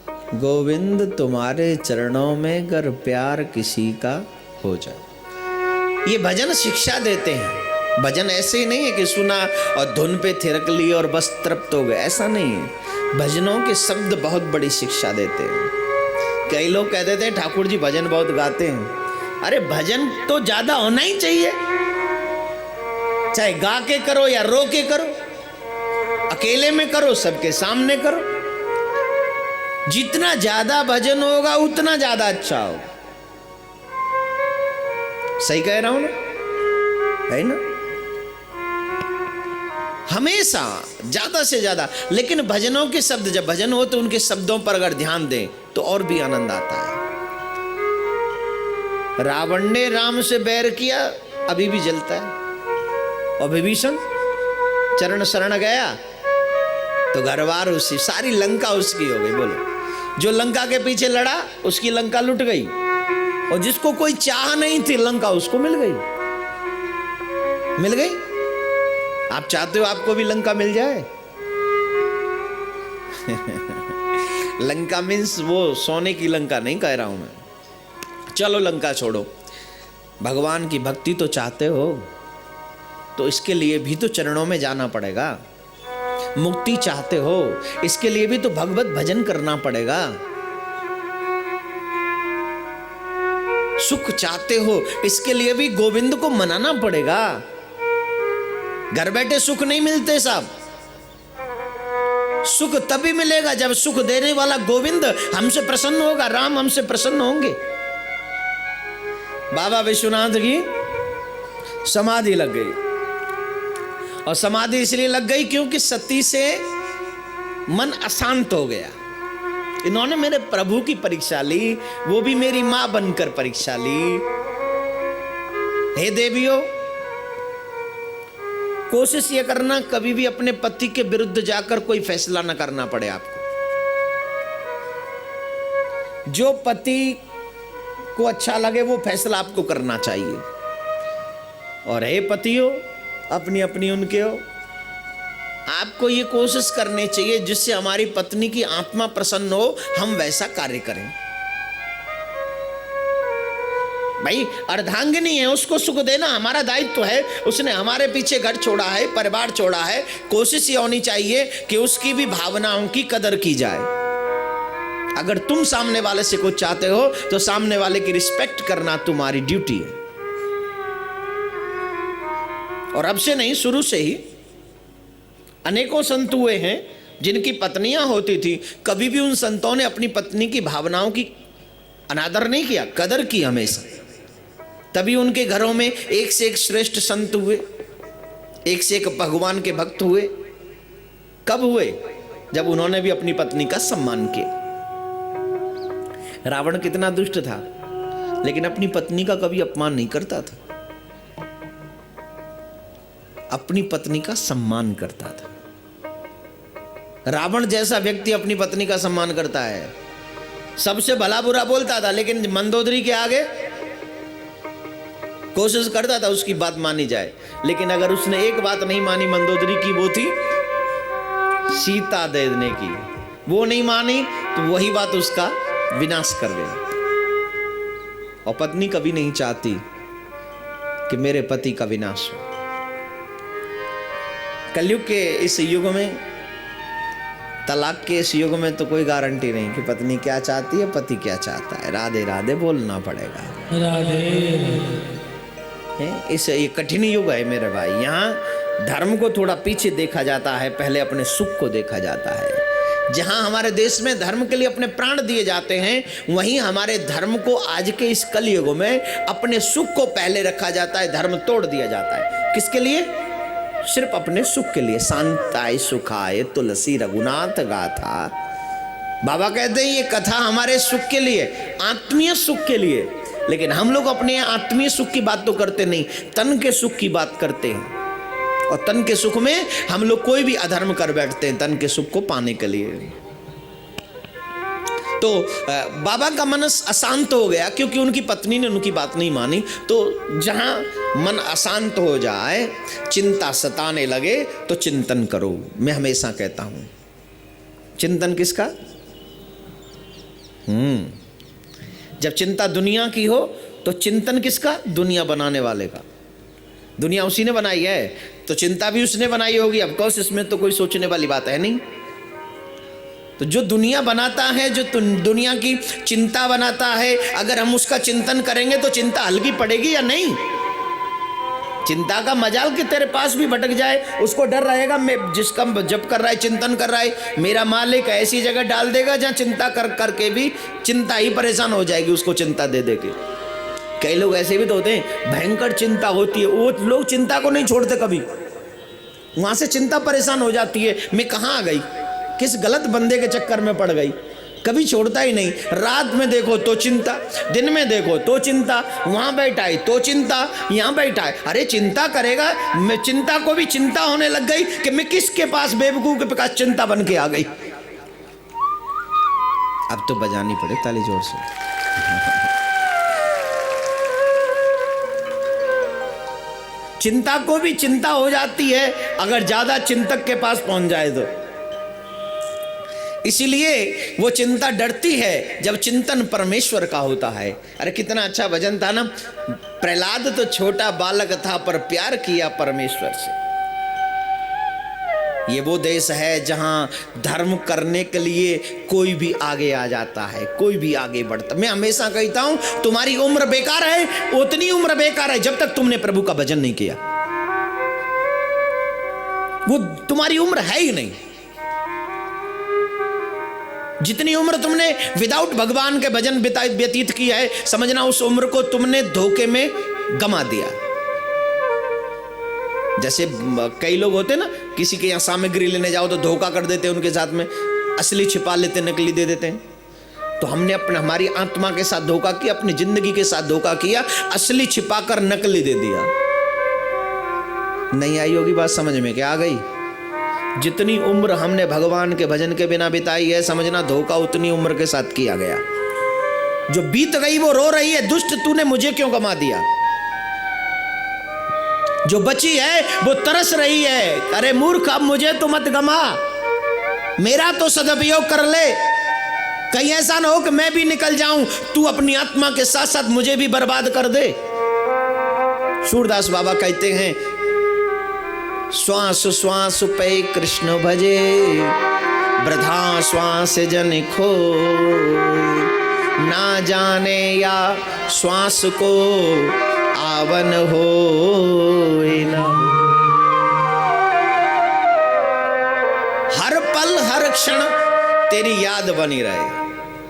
गोविंद तुम्हारे चरणों में गर प्यार किसी का हो जाए। ये भजन शिक्षा देते हैं। भजन ऐसे ही नहीं है कि सुना और धुन पे थिरक ली और बस तृप्त हो गए, ऐसा नहीं है। भजनों के शब्द बहुत बड़ी शिक्षा देते हैं। कई लोग कह देते हैं ठाकुर जी भजन बहुत गाते हैं। अरे भजन तो ज्यादा होना ही चाहिए, चाहे गा के करो या रो के करो, अकेले में करो, सबके सामने करो। जितना ज्यादा भजन होगा उतना ज्यादा अच्छा हो। सही कह रहा हूं ना, है ना? हमेशा ज्यादा से ज्यादा। लेकिन भजनों के शब्द, जब भजन हो तो उनके शब्दों पर अगर ध्यान दें तो और भी आनंद आता है। रावण ने राम से बैर किया, अभी भी जलता है। और विभीषण चरण शरण गया तो घरवार उसकी, सारी लंका उसकी हो गई। बोलो, जो लंका के पीछे लड़ा उसकी लंका लुट गई, और जिसको कोई चाह नहीं थी लंका उसको मिल गई। मिल गई। आप चाहते हो आपको भी लंका मिल जाए? लंका मीन्स वो सोने की लंका नहीं कह रहा हूं मैं। चलो लंका छोड़ो, भगवान की भक्ति तो चाहते हो तो इसके लिए भी तो चरणों में जाना पड़ेगा। मुक्ति चाहते हो इसके लिए भी तो भगवत भजन करना पड़ेगा। सुख चाहते हो इसके लिए भी गोविंद को मनाना पड़ेगा। घर बैठे सुख नहीं मिलते साहब। सुख तभी मिलेगा जब सुख देने वाला गोविंद हमसे प्रसन्न होगा, राम हमसे प्रसन्न होंगे। बाबा विश्वनाथ की समाधि लग गई, और समाधि इसलिए लग गई क्योंकि सती से मन अशांत हो गया। इन्होंने मेरे प्रभु की परीक्षा ली, वो भी मेरी मां बनकर परीक्षा ली। हे देवियों, कोशिश ये करना कभी भी अपने पति के विरुद्ध जाकर कोई फैसला न करना पड़े आपको। जो पति को अच्छा लगे वो फैसला आपको करना चाहिए। और हे पतियों, अपनी अपनी उनके हो, आपको ये कोशिश करनी चाहिए जिससे हमारी पत्नी की आत्मा प्रसन्न हो, हम वैसा कार्य करें। भाई अर्धांगिनी है, उसको सुख देना हमारा दायित्व है। उसने हमारे पीछे घर छोड़ा है, परिवार छोड़ा है। कोशिश ये होनी चाहिए कि उसकी भी भावनाओं की कदर की जाए। अगर तुम सामने वाले से कुछ चाहते हो तो सामने वाले की रिस्पेक्ट करना तुम्हारी ड्यूटी है। और अब से नहीं, शुरू से ही अनेकों संत हुए हैं जिनकी पत्नियां होती थी, कभी भी उन संतों ने अपनी पत्नी की भावनाओं की अनादर नहीं किया, कदर की हमेशा। तभी उनके घरों में एक से एक श्रेष्ठ संत हुए, एक से एक भगवान के भक्त हुए। कब हुए? जब उन्होंने भी अपनी पत्नी का सम्मान किया। रावण कितना दुष्ट था, लेकिन अपनी पत्नी का कभी अपमान नहीं करता था, अपनी पत्नी का सम्मान करता था। रावण जैसा व्यक्ति अपनी पत्नी का सम्मान करता है। सबसे भला बुरा बोलता था, लेकिन मंदोदरी के आगे कोशिश करता था उसकी बात मानी जाए। लेकिन अगर उसने एक बात नहीं मानी मंदोदरी की, वो थी सीता दे देने की। वो नहीं मानी तो वही बात उसका विनाश कर गई। और पत्नी कभी नहीं चाहती कि मेरे पति का विनाश हो। कलयुग के इस युग में, तलाक के इस युग में तो कोई गारंटी नहीं कि पत्नी क्या चाहती है, पति क्या चाहता है। राधे राधे बोलना पड़ेगा। राधे। ये कठिन युग है मेरे भाई। यहाँ धर्म को थोड़ा पीछे देखा जाता है, पहले अपने सुख को देखा जाता है। जहाँ हमारे देश में धर्म के लिए अपने प्राण दिए जाते हैं, वहीं हमारे धर्म को आज के इस कलयुग में अपने सुख को पहले रखा जाता है, धर्म तोड़ दिया जाता है। किसके लिए? सिर्फ अपने सुख के लिए। शांताय सुखाय तुलसी रघुनाथ गाथा। बाबा कहते हैं ये कथा हमारे सुख के लिए, आत्मीय सुख के लिए। लेकिन हम लोग अपने आत्मीय सुख की बात तो करते नहीं, तन के सुख की बात करते हैं। और तन के सुख में हम लोग कोई भी अधर्म कर बैठते हैं तन के सुख को पाने के लिए। तो बाबा का मन अशांत हो गया क्योंकि उनकी पत्नी ने उनकी बात नहीं मानी। तो जहां मन अशांत हो जाए, चिंता सताने लगे, तो चिंतन करो। मैं हमेशा कहता हूं, चिंतन किसका? जब चिंता दुनिया की हो तो चिंतन किसका? दुनिया बनाने वाले का। दुनिया उसी ने बनाई है तो चिंता भी उसने बनाई होगी। ऑफ कोर्स इसमें तो कोई सोचने वाली बात है नहीं। तो जो दुनिया बनाता है, जो दुनिया की चिंता बनाता है, अगर हम उसका चिंतन करेंगे तो चिंता हल्की पड़ेगी या नहीं? चिंता का मजाल कि तेरे पास भी भटक जाए, उसको डर रहेगा मैं जिसका जब कर रहा है, चिंतन कर रहा है, मेरा मालिक ऐसी जगह डाल देगा जहां चिंता कर करके भी चिंता ही परेशान हो जाएगी उसको चिंता दे दे के। कई लोग ऐसे भी तो होते हैं, भयंकर चिंता होती है, वो लोग चिंता को नहीं छोड़ते कभी, वहां से चिंता परेशान हो जाती है, मैं कहाँ आ गई, किस गलत बंदे के चक्कर में पड़ गई, कभी छोड़ता ही नहीं। रात में देखो तो चिंता, दिन में देखो तो चिंता, वहां बैठा है तो चिंता, यहां बैठा है, अरे चिंता करेगा। मैं चिंता को भी चिंता होने लग गई कि मैं किसके पास, बेवकूफ के पास चिंता बन के आ गई। अब तो बजानी पड़े ताली जोर से। चिंता को भी चिंता हो जाती है अगर ज्यादा चिंतक के पास पहुंच जाए तो। इसीलिए वो चिंता डरती है जब चिंतन परमेश्वर का होता है। अरे कितना अच्छा भजन था ना, प्रहलाद तो छोटा बालक था पर प्यार किया परमेश्वर से। ये वो देश है जहां धर्म करने के लिए कोई भी आगे आ जाता है, कोई भी आगे बढ़ता। मैं हमेशा कहता हूं तुम्हारी उम्र बेकार है, उतनी उम्र बेकार है जब तक तुमने प्रभु का भजन नहीं किया। वो तुम्हारी उम्र है ही नहीं। जितनी उम्र तुमने विदाउट भगवान के भजन व्यतीत की है, समझना उस उम्र को तुमने धोखे में गमा दिया। जैसे कई लोग होते ना, किसी के यहाँ सामग्री लेने जाओ तो धोखा कर देते हैं, उनके साथ में असली छिपा लेते, नकली दे देते हैं। तो हमने अपने हमारी आत्मा के साथ धोखा किया, अपनी जिंदगी के साथ धोखा किया, असली छिपाकर नकली दे दिया। नहीं आई होगी बात समझ में, क्या आ गई? जितनी उम्र हमने भगवान के भजन के बिना बिताई है, समझना धोखा उतनी उम्र के साथ किया गया। जो बीत गई वो रो रही है, दुष्ट तूने मुझे क्यों गमा दिया। जो बची है वो तरस रही है, अरे मूर्ख अब मुझे तो मत गमा, मेरा तो सदुपयोग कर ले, कहीं ऐसा ना हो कि मैं भी निकल जाऊं, तू अपनी आत्मा के साथ साथ मुझे भी बर्बाद कर दे। सूरदास बाबा कहते हैं, श्वास श्वास पे कृष्ण भजे, वृथा श्वास जन खो, ना जाने या श्वास को आवन हो ना। हर पल हर क्षण तेरी याद बनी रहे।